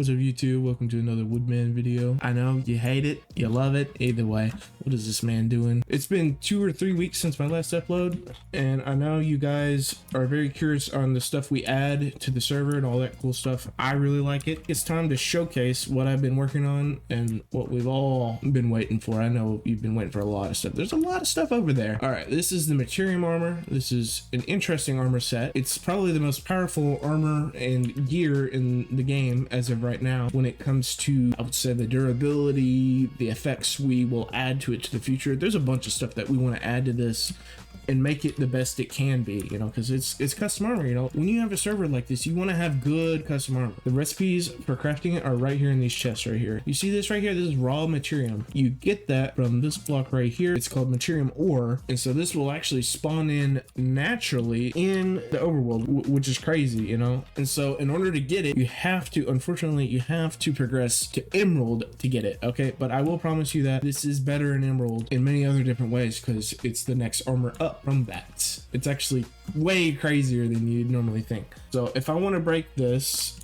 What's up YouTube? Welcome to another Woodman video. I know you hate it, you love it, either way. What is this man doing? It's been 2 or 3 weeks since my last upload, and I know you guys are very curious on the stuff we add to the server and all that cool stuff. I really like it. It's time to showcase what I've been working on and what we've all been waiting for. I know you've been waiting for a lot of stuff. There's a lot of stuff over there. All right, this is the Materium armor. This is an interesting armor set. It's probably the most powerful armor and gear in the game as of right now when it comes to, I would say, the durability, the effects we will add to it to the future. There's a bunch of stuff that we want to add to this and make it the best it can be, you know, because it's custom armor. You know, when you have a server like this, you want to have good custom armor. The recipes for crafting it are right here in these chests right here. You see this right here? This is raw Materium. You get that from this block right here. It's called Materium ore, and so this will actually spawn in naturally in the overworld, which is crazy, you know. And so in order to get it, you have to, unfortunately, you have to progress to Emerald to get it. Okay, but I will promise you that this is better in Emerald in many other different ways because it's the next armor up from that. It's actually way crazier than you'd normally think. So if I want to break this,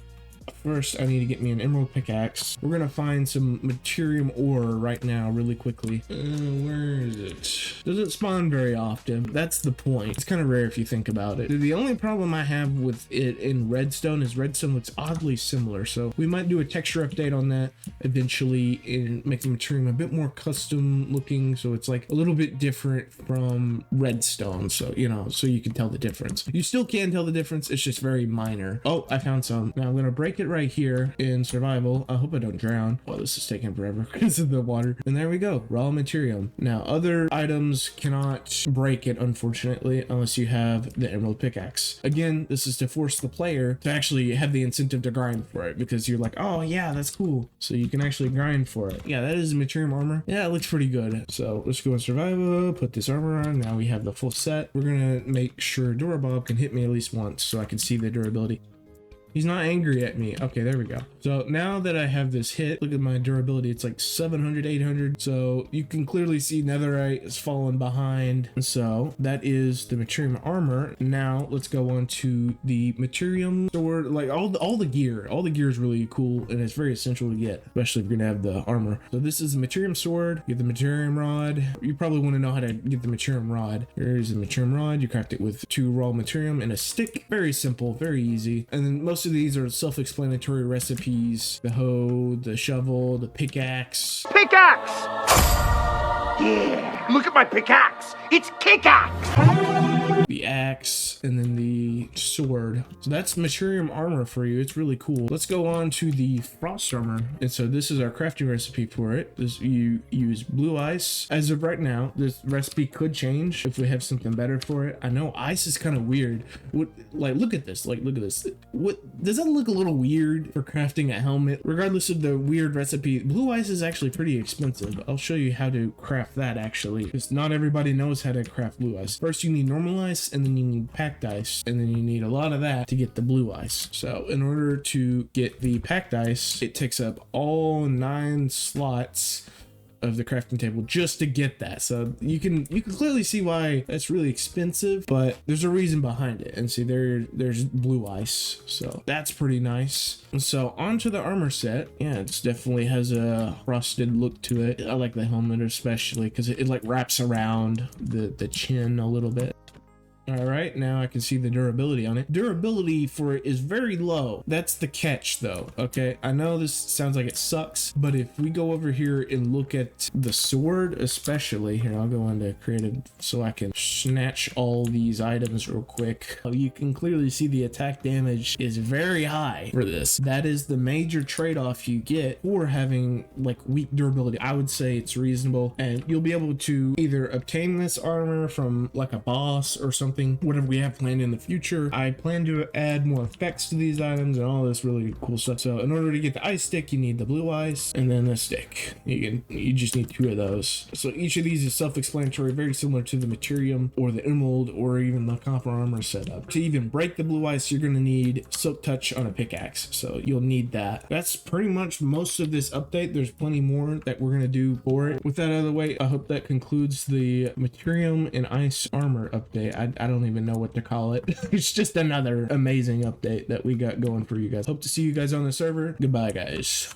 first I need to get me an emerald pickaxe. We're gonna find some Materium ore right now really quickly. Where is it? Doesn't spawn very often. That's the point. It's kind of rare if you think about it. The only problem I have with it in redstone is redstone looks oddly similar, so we might do a texture update on that eventually and make the Materium a bit more custom looking, so it's like a little bit different from redstone, so you know, so you can tell the difference. You still can tell the difference, it's just very minor. Oh, I found some. Now I'm gonna break it right here in survival. I hope I don't drown. Well, this is taking forever because of the water. And there we go, raw Materium. Now other items cannot break it, unfortunately, unless you have the emerald pickaxe. Again, this is to force the player to actually have the incentive to grind for it, because you're like, oh yeah, that's cool, so you can actually grind for it. Yeah, that is Materium armor. Yeah, it looks pretty good. So let's go in survival, put this armor on. Now we have the full set. We're gonna make sure Bob can hit me at least once so I can see the durability. He's not angry at me. Okay, there we go. So now that I have this hit, look at my durability. It's like 700, 800. So you can clearly see netherite is falling behind. And so that is the Materium armor. Now let's go on to the Materium sword. Like all the gear. All the gear is really cool and it's very essential to get, especially if you're gonna have the armor. So this is the Materium sword. You get the Materium rod. You probably want to know how to get the Materium rod. Here's the Materium rod. You craft it with 2 raw Materium and a stick. Very simple, very easy. And then most of these are self-explanatory recipes: the hoe, the shovel, the pickaxe. Pickaxe! Yeah, look at my pickaxe. It's kickaxe. The axe, and then the sword. So that's Materium armor for you. It's really cool. Let's go on to the frost armor. And so this is our crafting recipe for it. This, you use blue ice. As of right now, this recipe could change if we have something better for it. I know ice is kind of weird. What, like, look at this. Like, look at this. What does that look a little weird for crafting a helmet? Regardless of the weird recipe, blue ice is actually pretty expensive. I'll show you how to craft that actually, because not everybody knows how to craft blue ice. First, you need normal ice, and then you need packed ice, and then you need a lot of that to get the blue ice. So in order to get the packed ice, it takes up all 9 slots of the crafting table just to get that. So you can clearly see why that's really expensive, but there's a reason behind it. And see, there's blue ice, so that's pretty nice. And so onto the armor set. Yeah, it definitely has a frosted look to it. I like the helmet especially because it like wraps around the chin a little bit. All right, now I can see the durability on it. Durability for it is very low. That's the catch though, okay? I know this sounds like it sucks, but if we go over here and look at the sword especially, here, I'll go into creative so I can snatch all these items real quick. You can clearly see the attack damage is very high for this. That is the major trade-off you get for having like weak durability. I would say it's reasonable, and you'll be able to either obtain this armor from like a boss or something, whatever we have planned in the future. I plan to add more effects to these items and all this really cool stuff. So in order to get the ice stick, you need the blue ice and then the stick. You just need 2 of those. So each of these is self-explanatory, very similar to the Materium or the emerald or even the copper armor setup. To even break the blue ice, you're going to need silk touch on a pickaxe, so you'll need that. That's pretty much most of this update. There's plenty more that we're going to do for it. With that out of the way, I hope that concludes the Materium and ice armor update. I I don't even know what to call it. It's just another amazing update that we got going for you guys. Hope to see you guys on the server. Goodbye, guys.